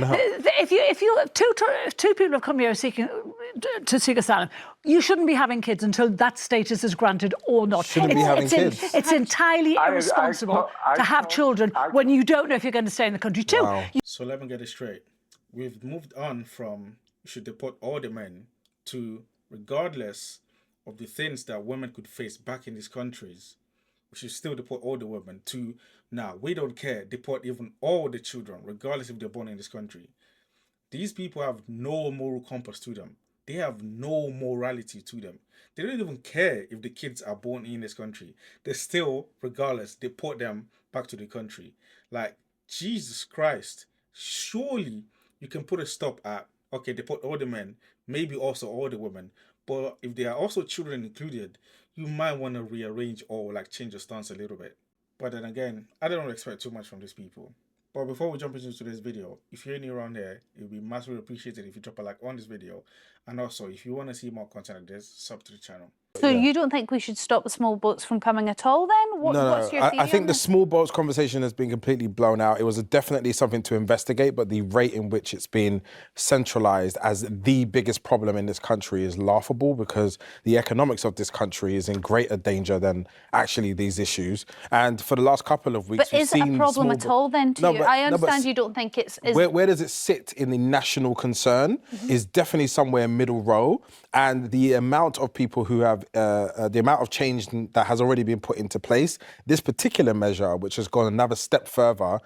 If two people have come here seeking to seek asylum, you shouldn't be having kids until that status is granted or not. Shouldn't be having kids. It's entirely irresponsible to have children when you don't know if you're going to stay in the country too. Wow. So let me get it straight. We've moved on from you should deport all the men to, regardless of the things that women could face back in these countries, we should still deport all the women, to now we don't care, deport even all the children, regardless if they're born in this country. These people have no moral compass to them. They have no morality to them. They don't even care if the kids are born in this country. They still, regardless, deport them back to the country. Like, Jesus Christ, surely you can put a stop at, okay, deport all the men, maybe also all the women. But if there are also children included, you might want to rearrange or like change your stance a little bit. But then again, I don't expect too much from these people. But before we jump into today's video, if you're new around here, it would be massively appreciated if you drop a like on this video. And also, if you want to see more content like this, sub to the channel. So you don't think we should stop the small boats from coming at all then? What's your theory I think on the this? small boats conversation has been completely blown out. It was definitely something to investigate, but the rate in which it's been centralized as the biggest problem in this country is laughable, because the economics of this country is in greater danger than actually these issues. And for the last couple of weeks, but is it a problem at all then to you? I understand you don't think it's... Where does it sit in the national concern is definitely somewhere middle row. And the amount of people who have, the amount of change that has already been put into place, this particular measure, which has gone another step further,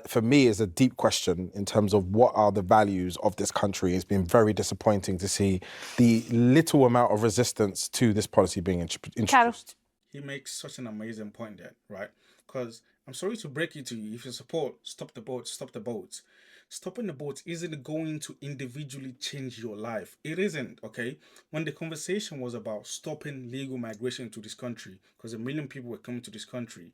for me is a deep question in terms of what are the values of this country. It's been very disappointing to see the little amount of resistance to this policy being introduced. He makes such an amazing point there, right? Because I'm sorry to break it to you, if you support stop the boats, stop the boats. Stopping the boats isn't going to individually change your life. It isn't, okay? When the conversation was about stopping legal migration to this country, because 1 million people were coming to this country,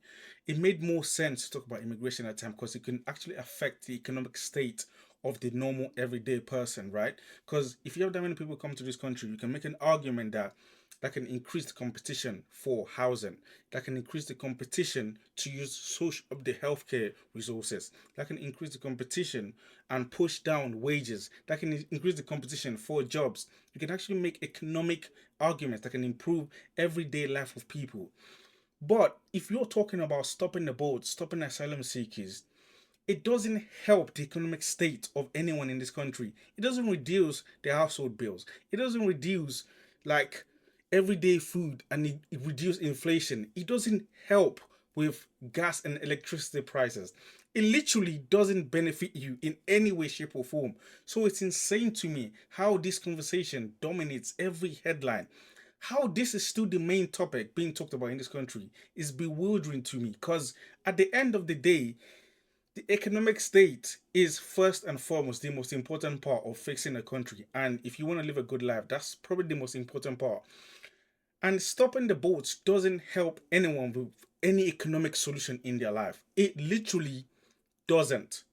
it made more sense to talk about immigration at the time, because it can actually affect the economic state of the normal everyday person, right? Because if you have that many people come to this country, you can make an argument that can increase the competition for housing, that can increase the competition to use the healthcare resources, that can increase the competition and push down wages, that can increase the competition for jobs. You can actually make economic arguments that can improve everyday life of people. But if you're talking about stopping the boats, stopping asylum seekers, it doesn't help the economic state of anyone in this country. It doesn't reduce their household bills. It doesn't reduce like everyday food, and it reduces inflation. It doesn't help with gas and electricity prices. It literally doesn't benefit you in any way, shape or form. So it's insane to me how this conversation dominates every headline. How this is still the main topic being talked about in this country is bewildering to me, because at the end of the day, the economic state is first and foremost the most important part of fixing a country. And if you want to live a good life, that's probably the most important part. And stopping the boats doesn't help anyone with any economic solution in their life. It literally doesn't.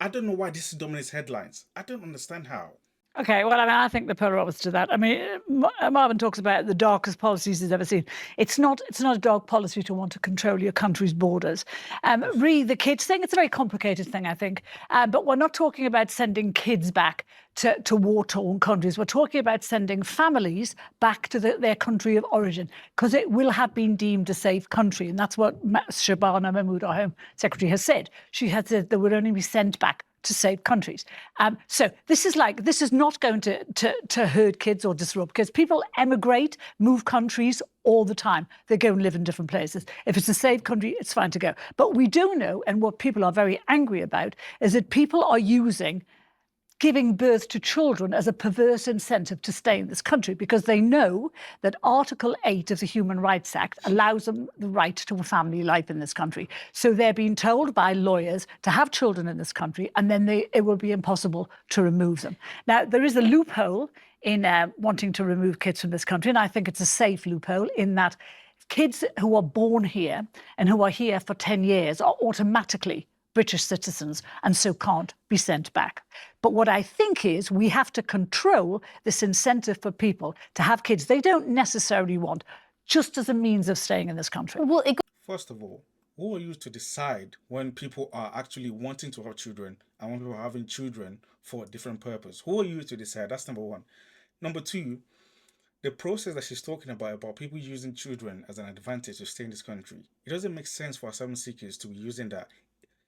I don't know why this dominates headlines. I don't understand how. Okay, well, I mean, I think the polar opposite to that. I mean, Marvin talks about the darkest policies he's ever seen. It's not a dark policy to want to control your country's borders. The kids thing, it's a very complicated thing, I think. But we're not talking about sending kids back to war-torn countries. We're talking about sending families back to their country of origin, because it will have been deemed a safe country. And that's what Shabana Mahmood, our Home Secretary, has said. She has said they would only be sent back to safe countries. So this is not going to hurt kids or disrupt kids. People emigrate, move countries all the time. They go and live in different places. If it's a safe country, it's fine to go. But we do know, and what people are very angry about, is that people are using giving birth to children as a perverse incentive to stay in this country, because they know that Article 8 of the Human Rights Act allows them the right to a family life in this country. So they're being told by lawyers to have children in this country, and then it will be impossible to remove them. Now, there is a loophole in wanting to remove kids from this country, and I think it's a safe loophole in that kids who are born here and who are here for 10 years are automatically British citizens and so can't be sent back. But what I think is we have to control this incentive for people to have kids they don't necessarily want, just as a means of staying in this country. First of all, who are you to decide when people are actually wanting to have children and when people are having children for a different purpose. Who are you to decide? That's number one. Number two, the process that she's talking about people using children as an advantage to stay in this country, it doesn't make sense for asylum seekers to be using that.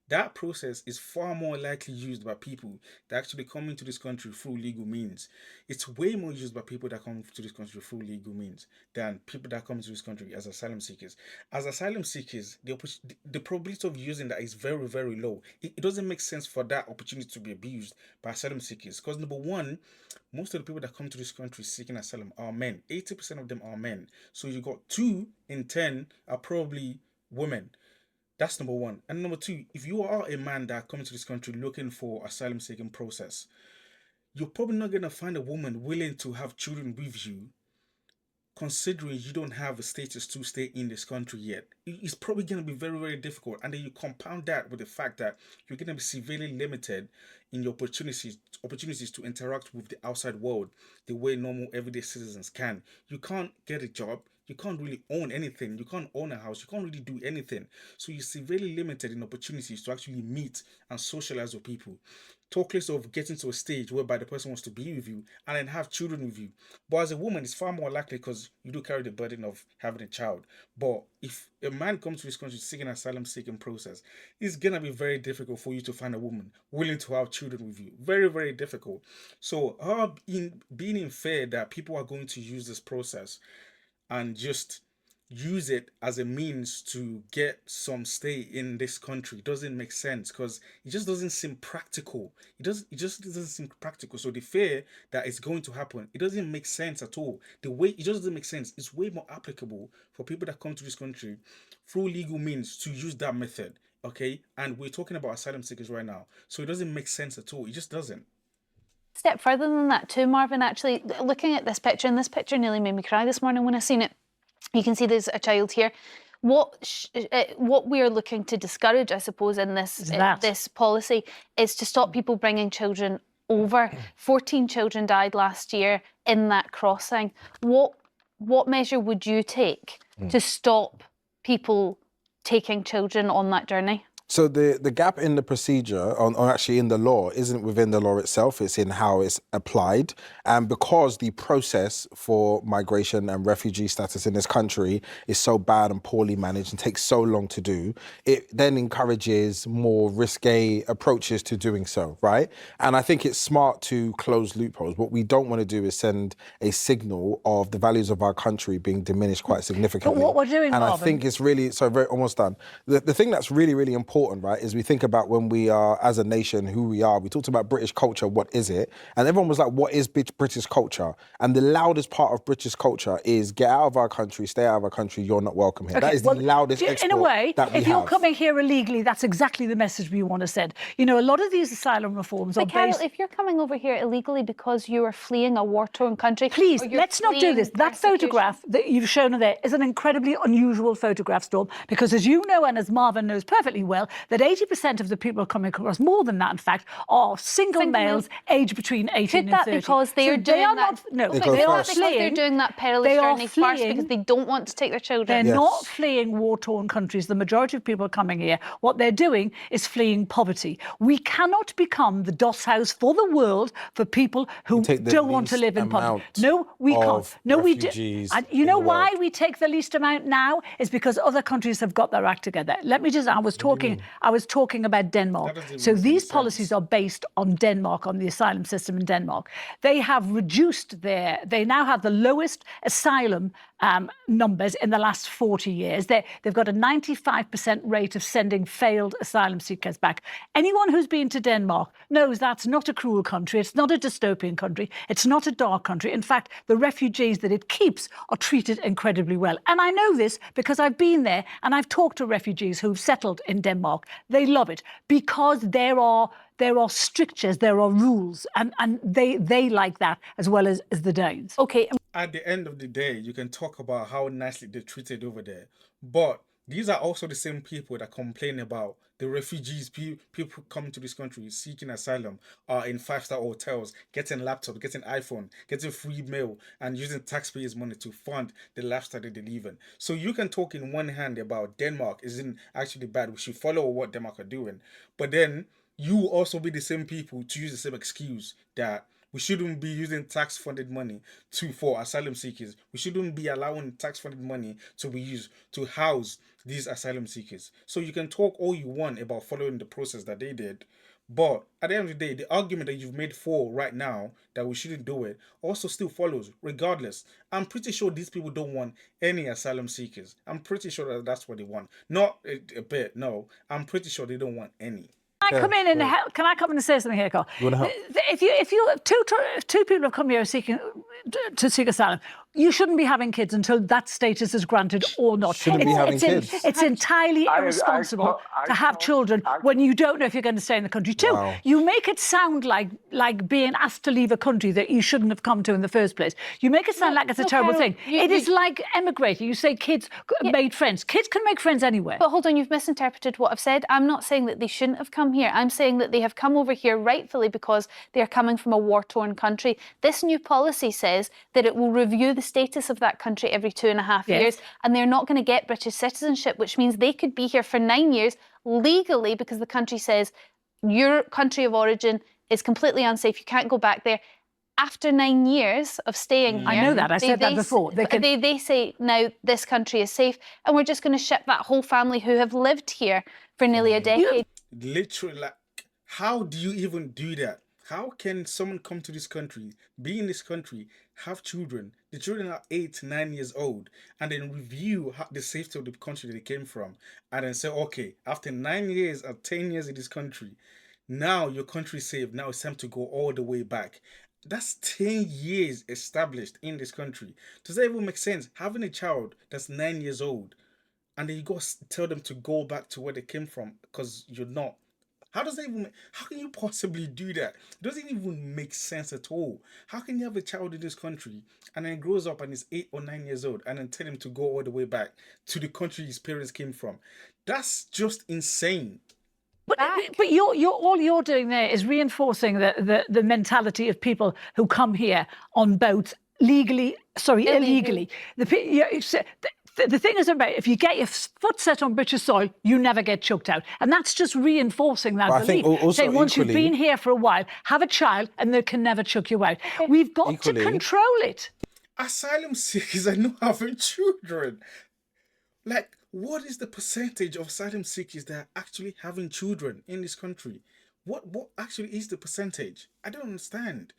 That process is far more likely used by people that actually come into this country through legal means. It's way more used by people that come to this country through legal means than people that come to this country as asylum seekers. As asylum seekers, the probability of using that is very, very low. It doesn't make sense for that opportunity to be abused by asylum seekers because, number one, most of the people that come to this country seeking asylum are men. 80% of them are men. So you got 2 in 10 are probably women. That's number one. And number two, if you are a man that comes to this country looking for asylum seeking process, you're probably not gonna find a woman willing to have children with you, considering you don't have a status to stay in this country yet. It's probably gonna be very, very difficult. And then you compound that with the fact that you're gonna be severely limited in your opportunities to interact with the outside world the way normal everyday citizens can. You can't get a job. You can't really own anything. You can't own a house. You can't really do anything. So you're severely limited in opportunities to actually meet and socialize with people. Talk less of getting to a stage whereby the person wants to be with you and then have children with you. But as a woman, it's far more likely because you do carry the burden of having a child. But if a man comes to this country seeking asylum seeking process, it's gonna be very difficult for you to find a woman willing to have children with you. Very, very difficult. So her being unfair that people are going to use this process and just use it as a means to get some stay in this country doesn't make sense because it just doesn't seem practical. It just doesn't seem practical. So the fear that it's going to happen, it doesn't make sense at all. The way it just doesn't make sense. It's way more applicable for people that come to this country through legal means to use that method. Okay, and we're talking about asylum seekers right now, so it doesn't make sense at all. It just doesn't. Step further than that too, Marvin, actually, looking at this picture, and this picture nearly made me cry this morning when I seen it. You can see there's a child here. What we're looking to discourage, I suppose, in this policy is to stop people bringing children over. 14 children died last year in that crossing. What measure would you take to stop people taking children on that journey? So the gap in the procedure, or actually in the law, isn't within the law itself, it's in how it's applied. And because the process for migration and refugee status in this country is so bad and poorly managed and takes so long to do, it then encourages more risque approaches to doing so, right? And I think it's smart to close loopholes. What we don't want to do is send a signal of the values of our country being diminished quite significantly. But what we're doing, and Marvin, I think it's really, almost done. The thing that's really, really important, right, is we think about when we are, as a nation, who we are. We talked about British culture, what is it? And everyone was like, what is British culture? And the loudest part of British culture is get out of our country, stay out of our country, you're not welcome here. Okay, that is the loudest export in a way, that we if you're coming here illegally, that's exactly the message we want to send. You know, a lot of these asylum reforms are Carol, based... if you're coming over here illegally because you are fleeing a war-torn country... Please, let's not do this. That photograph that you've shown there is an incredibly unusual photograph, Storm, because as you know, and as Marvin knows perfectly well, that 80% of the people coming across, more than that in fact, are single males aged between 18 and 30. Could that because they are doing that? No, they are because they're doing that perilous journey first because they don't want to take their children. They're not fleeing war-torn countries. The majority of people coming here, what they're doing is fleeing poverty. We cannot become the DOS house for the world for people who don't want to live in poverty. No, we can't. No, we do. And you know why we take the least amount now? Is because other countries have got their act together. Let me just, I was talking about Denmark. So these policies are based on Denmark, on the asylum system in Denmark. They have reduced they now have the lowest asylum numbers in the last 40 years. They've got a 95% rate of sending failed asylum seekers back. Anyone who's been to Denmark knows that's not a cruel country. It's not a dystopian country. It's not a dark country. In fact, the refugees that it keeps are treated incredibly well. And I know this because I've been there and I've talked to refugees who've settled in Denmark. They love it because there are strictures, there are rules, and they like that as well as the Danes. Okay. At the end of the day, you can talk about how nicely they're treated over there, but these are also the same people that complain about the refugees, people coming to this country seeking asylum, are in 5-star hotels, getting laptops, getting iPhone, getting free mail, and using taxpayers' money to fund the lifestyle that they live in. So you can talk in one hand about Denmark isn't actually bad. We should follow what Denmark are doing, but then you will also be the same people to use the same excuse that we shouldn't be using tax-funded money for asylum seekers. We shouldn't be allowing tax-funded money to be used to house these asylum seekers. So you can talk all you want about following the process that they did, but at the end of the day, the argument that you've made for right now that we shouldn't do it also still follows, regardless. I'm pretty sure these people don't want any asylum seekers. I'm pretty sure that that's what they want. Not a bit, no. I'm pretty sure they don't want any. Can I come in and help? Can I come in and say something here, Carl? You wanna help? If two people have come here seeking to seek asylum, you shouldn't be having kids until that status is granted or not. Shouldn't be having kids. It's entirely irresponsible to have children when you don't know if you're going to stay in the country. Two, Wow. you make it sound like being asked to leave a country that you shouldn't have come to in the first place. You make it sound like it's a terrible thing. It is like emigrating. You say kids made friends. Kids can make friends anywhere. But hold on, you've misinterpreted what I've said. I'm not saying that they shouldn't have come here. I'm saying that they have come over here rightfully because they are coming from a war-torn country. This new policy says that it will review the status of that country every 2.5 years, and they're not going to get British citizenship, which means they could be here for 9 years legally because the country says your country of origin is completely unsafe. You can't go back there. After 9 years of staying here, I know that. I said that before. They say now this country is safe, and we're just going to ship that whole family who have lived here for nearly a decade. Literally, like, how do you even do that? How can someone come to this country, be in this country, have children? The children are 8, 9 years old, and then review the safety of the country they came from, and then say, okay, after 9 years or 10 years in this country, now your country is safe. Now it's time to go all the way back. That's 10 years established in this country. Does that even make sense? Having a child that's 9 years old, and then you go tell them to go back to where they came from because you're not. How can you possibly do that? It doesn't even make sense at all. How can you have a child in this country and then grows up and is 8 or 9 years old and then tell him to go all the way back to the country his parents came from? That's just insane. But all you're doing there is reinforcing the mentality of people who come here on boats illegally. The thing is about if you get your foot set on British soil, you never get chucked out. And that's just reinforcing that belief. Saying once you've been here for a while, have a child and they can never chuck you out. We've got to control it. Asylum seekers are not having children. Like, what is the percentage of asylum seekers that are actually having children in this country? What actually is the percentage? I don't understand.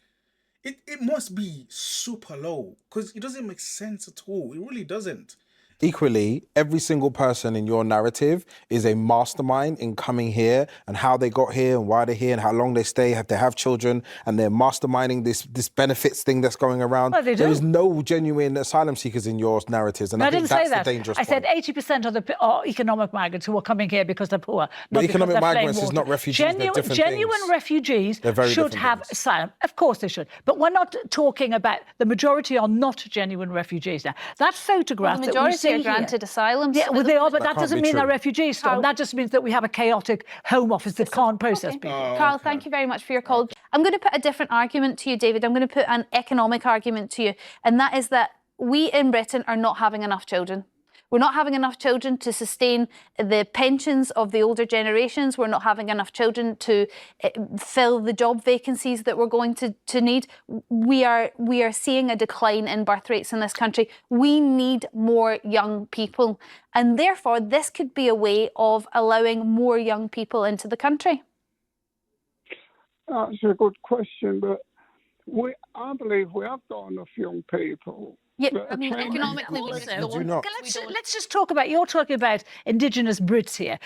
It must be super low because it doesn't make sense at all. It really doesn't. Equally, every single person in your narrative is a mastermind in coming here and how they got here and why they're here and how long they stay, have to have children, and they're masterminding this benefits thing that's going around. Well, they do. There is no genuine asylum seekers in your narratives, and I think that's the dangerous point. I said 80% are economic migrants who are coming here because they're poor. But economic migrants is not refugees. They're different genuine things. Refugees should have asylum. Of course they should. But we're not talking about the majority are not genuine refugees now. That photograph the majority are granted asylum. Yeah, well, they are, but that doesn't mean they're true. refugees, Tom. That just means that we have a chaotic Home Office that can't process people. Carl, thank you very much for your call. I'm going to put a different argument to you, David. I'm going to put an economic argument to you, and that is that we in Britain are not having enough children. We're not having enough children to sustain the pensions of the older generations. We're not having enough children to fill the job vacancies that we're going to need. We are seeing a decline in birth rates in this country. We need more young people. And therefore, this could be a way of allowing more young people into the country. That's a good question, but I believe we have got enough young people. Yeah, I mean, economically, we not. Let's just talk about, you're talking about indigenous Brits here.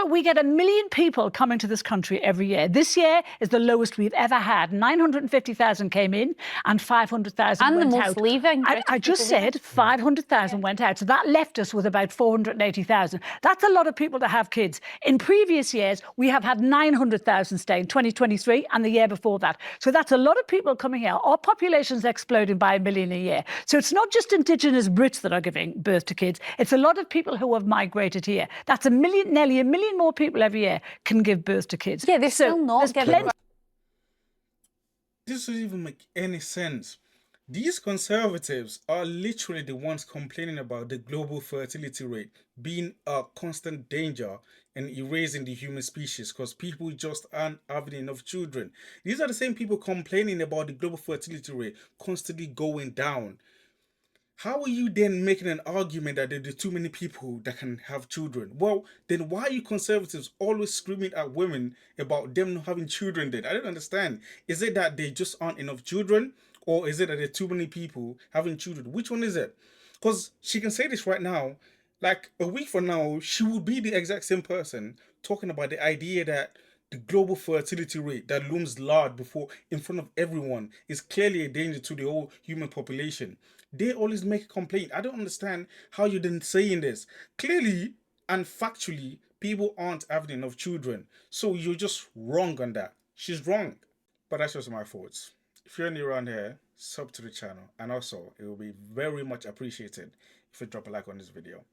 We get 1 million people coming to this country every year. This year is the lowest we've ever had. 950,000 came in and 500,000 went out. And the most leaving. I just said 500,000 went out. So that left us with about 480,000. That's a lot of people to have kids. In previous years, we have had 900,000 staying, 2023 and the year before that. So that's a lot of people coming here. Our population's exploding by 1 million a year. So it's not just indigenous Brits that are giving birth to kids. It's a lot of people who have migrated here. That's nearly 1 million more people every year can give birth to kids. Yeah, they're still not giving. This doesn't even make any sense. These conservatives are literally the ones complaining about the global fertility rate being a constant danger and erasing the human species because people just aren't having enough children. These are the same people complaining about the global fertility rate constantly going down. How are you then making an argument that there are too many people that can have children? Well, then why are you conservatives always screaming at women about them not having children then? I don't understand. Is it that there just aren't enough children? Or is it that there are too many people having children? Which one is it? Because she can say this right now. Like a week from now, she will be the exact same person talking about the idea that the global fertility rate that looms large before in front of everyone is clearly a danger to the whole human population. They always make a complaint. I don't understand how you're then saying this. Clearly and factually, people aren't having enough children. So you're just wrong on that. She's wrong. But that's just my thoughts. If you're new around here, sub to the channel. And also, it will be very much appreciated if you drop a like on this video.